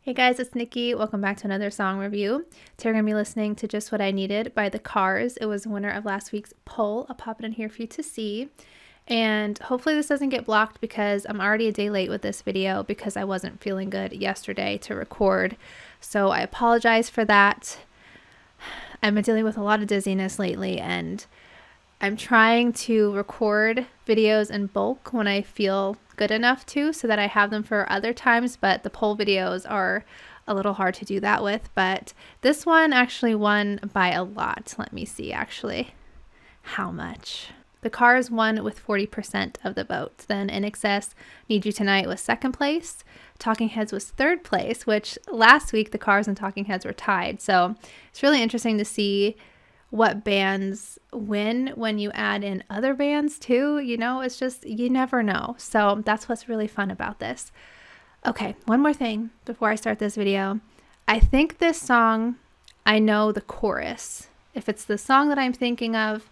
Hey guys, it's Nikki. Welcome back to another song review. Today we're going to be listening to Just What I Needed by The Cars. It was the winner of last week's poll. I'll pop it in here for you to see. And hopefully this doesn't get blocked because I'm already a day late with this video because I wasn't feeling good yesterday to record. So I apologize for that. I've been dealing with a lot of dizziness lately and I'm trying to record videos in bulk when I feel good enough to so that I have them for other times, but the poll videos are a little hard to do that with. But this one actually won by a lot. Let me see actually how much. The Cars won with 40% of the votes. Then INXS Need You Tonight was second place. Talking Heads was third place, which last week the Cars and Talking Heads were tied. So it's really interesting to see what bands win when you add in other bands too. You know, it's just, you never know. So that's what's really fun about this. Okay, one more thing before I start this video. I think this song, I know the chorus. If it's the song that I'm thinking of,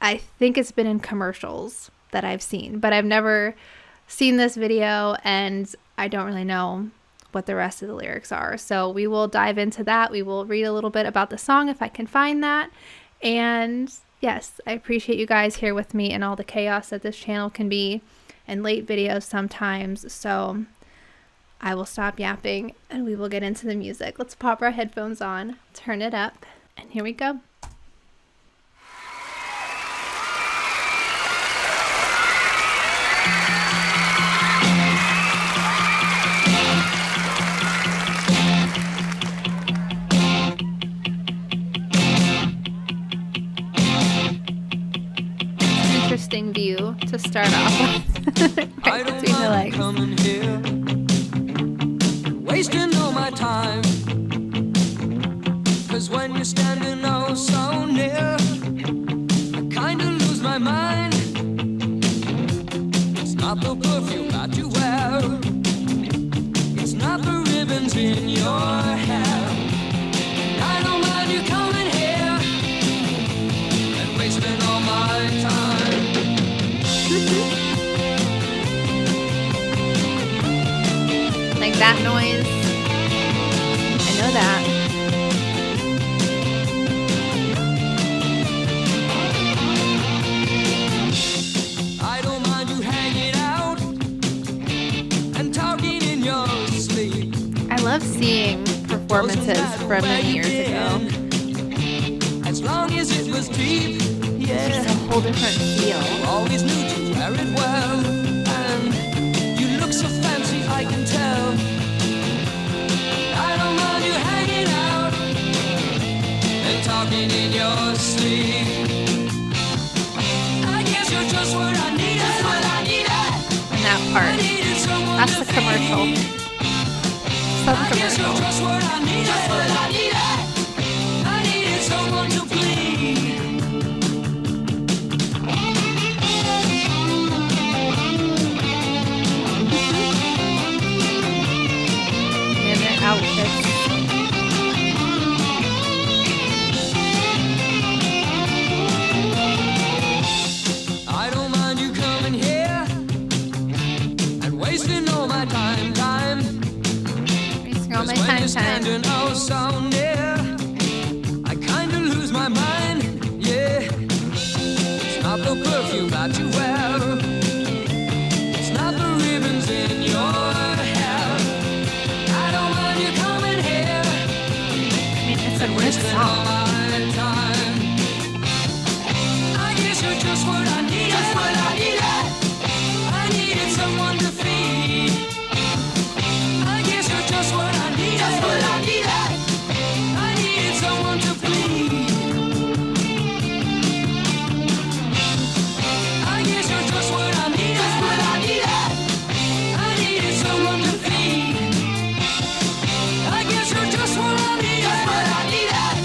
I think it's been in commercials that I've seen, but I've never seen this video and I don't really know what the rest of the lyrics are. So we will dive into that. We will read a little bit about the song if I can find that. And yes, I appreciate you guys here with me and all the chaos that this channel can be and late videos sometimes. So I will stop yapping and we will get into the music. Let's pop our headphones on, turn it up, and here we go. Interesting view to start off with. Right between the legs. Coming here, wasting all my time. 'Cause when you're standing oh so near, I kinda lose my mind. It's not the perfume that you wear, it's not the ribbons in your hair. I don't mind you coming here and wasting all my time. Like that noise. I know that. I don't mind you hanging out and talking in your sleep. I love seeing performances from many years ago. As long as it was deep, It's yeah. just a whole different feel. Always knew to wear it well, and you look so fancy, I can tell. I don't mind you hanging out and talking in your sleep. I guess you're just what I need. That's what I needed. And that I part. needed someone That's to the commercial. feed. Some I guess you're commercial. just what I needed. That's what I needed. I needed someone to bleed. And their outfits. I don't mind you coming here and wasting all my time. Wasting all my 'Cause when time. you're standing oh so near, I kinda lose my mind, yeah. It's not the perfume that you wear, it's not the ribbons in your hair. I don't mind you coming here I mean, it's a and good wasting all song. my time. I guess you're just what I needed. Just what I needed. I needed someone to feed. I guess you're just what I needed. Just what I needed. I needed someone to bleed. I guess you're just what I needed. Just what I needed. I needed someone to feed. I guess you're just what I needed. Just what I needed.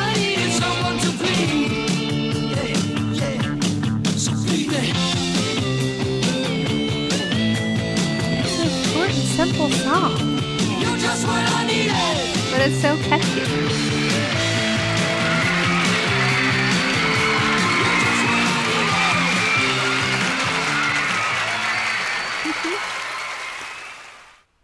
I needed someone to bleed. Yeah, yeah. So bleed it. It's a short and simple song, You're just what I needed. but it's so catchy.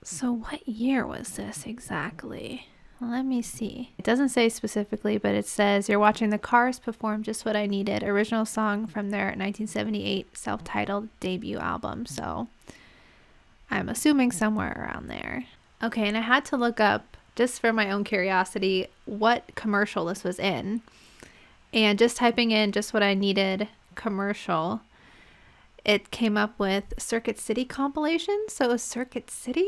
So what What year was this exactly? Let me see. It doesn't say specifically, but it says you're watching the Cars perform Just What I Needed, original song from their 1978 self-titled debut album. So I'm assuming somewhere around there. Okay, and I had to look up, just for my own curiosity, what commercial this was in. And just typing in Just What I Needed commercial, it came up with Circuit City compilation. So it was Circuit City?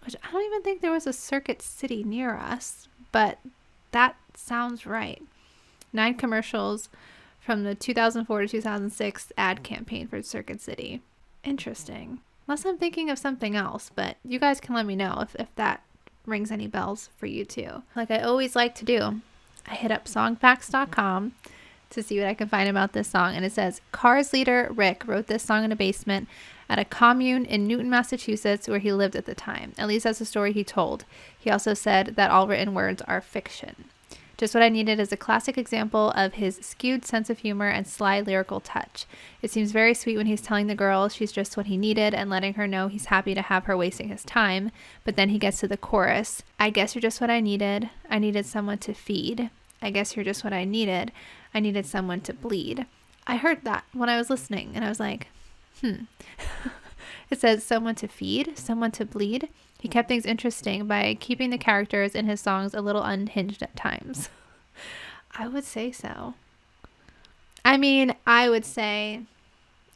Which I don't even think there was a Circuit City near us, but that sounds right. 9 commercials from the 2004 to 2006 ad campaign for Circuit City. Interesting. Unless I'm thinking of something else, but you guys can let me know if that rings any bells for you too. Like I always like to do, I hit up songfacts.com to see what I can find about this song, and it says Cars leader Rick wrote this song in a basement at a commune in Newton, Massachusetts, where he lived at the time. At least that's the story he told. He also said that all written words are fiction. Just What I Needed is a classic example of his skewed sense of humor and sly lyrical touch. It seems very sweet when he's telling the girl she's just what he needed and letting her know he's happy to have her wasting his time. But then he gets to the chorus. I guess you're just what I needed. I needed someone to feed. I guess you're just what I needed. I needed someone to bleed. I heard that when I was listening, and I was like, It says someone to feed, someone to bleed. He kept things interesting by keeping the characters in his songs a little unhinged at times. I would say so. I mean, I would say,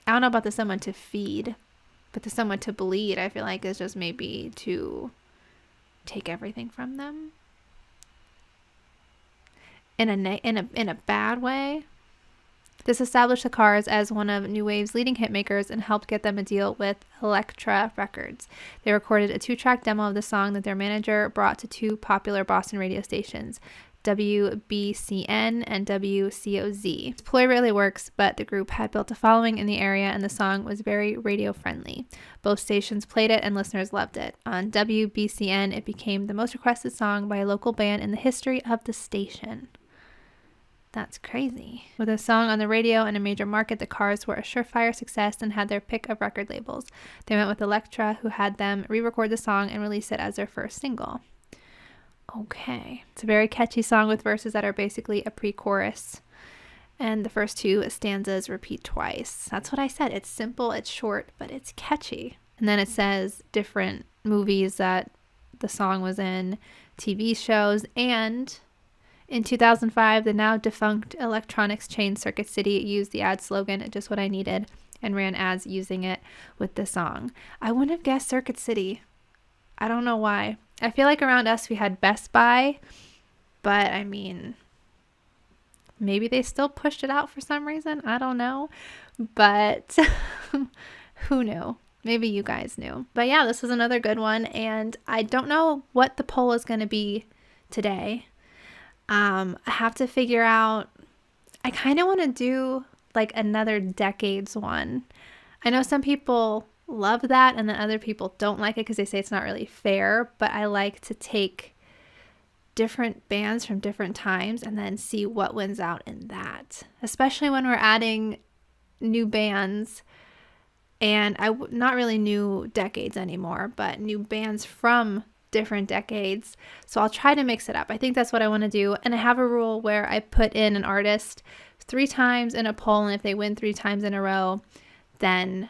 I don't know about the someone to feed, but the someone to bleed, I feel like is just maybe to take everything from them. In a bad way. This established the Cars as one of New Wave's leading hitmakers and helped get them a deal with Elektra Records. They recorded a 2-track demo of the song that their manager brought to 2 popular Boston radio stations, WBCN and WCOZ. This ploy rarely works, but the group had built a following in the area and the song was very radio friendly. Both stations played it and listeners loved it. On WBCN, it became the most requested song by a local band in the history of the station. That's crazy. With a song on the radio in a major market, the Cars were a surefire success and had their pick of record labels. They went with Elektra, who had them re-record the song and release it as their first single. Okay. It's a very catchy song with verses that are basically a pre-chorus. And the first 2 stanzas repeat twice. That's what I said. It's simple, it's short, but it's catchy. And then it says different movies that the song was in, TV shows, and in 2005, the now defunct electronics chain Circuit City used the ad slogan, Just What I Needed, and ran ads using it with the song. I wouldn't have guessed Circuit City. I don't know why. I feel like around us we had Best Buy, but I mean, maybe they still pushed it out for some reason. I don't know, but who knew? Maybe you guys knew. But yeah, this was another good one, and I don't know what the poll is going to be today. I have to figure out, I kind of want to do like another decades one. I know some people love that and then other people don't like it because they say it's not really fair, but I like to take different bands from different times and then see what wins out in that, especially when we're adding new bands and not really new decades anymore, but new bands from different decades. So I'll try to mix it up. I think that's what I want to do. And I have a rule where I put in an artist 3 times in a poll, and if they win 3 times in a row, then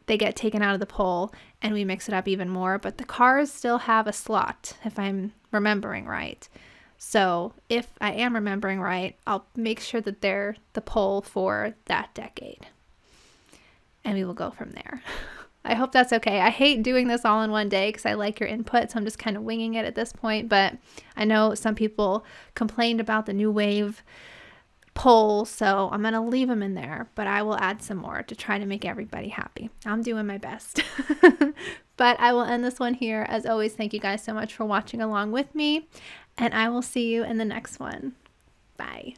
they get taken out of the poll and we mix it up even more. But the Cars still have a slot, if I'm remembering right. So if I am remembering right, I'll make sure that they're the poll for that decade. And we will go from there. I hope that's okay. I hate doing this all in one day because I like your input, so I'm just kind of winging it at this point. But I know some people complained about the New Wave poll, so I'm going to leave them in there. But I will add some more to try to make everybody happy. I'm doing my best. But I will end this one here. As always, thank you guys so much for watching along with me. And I will see you in the next one. Bye.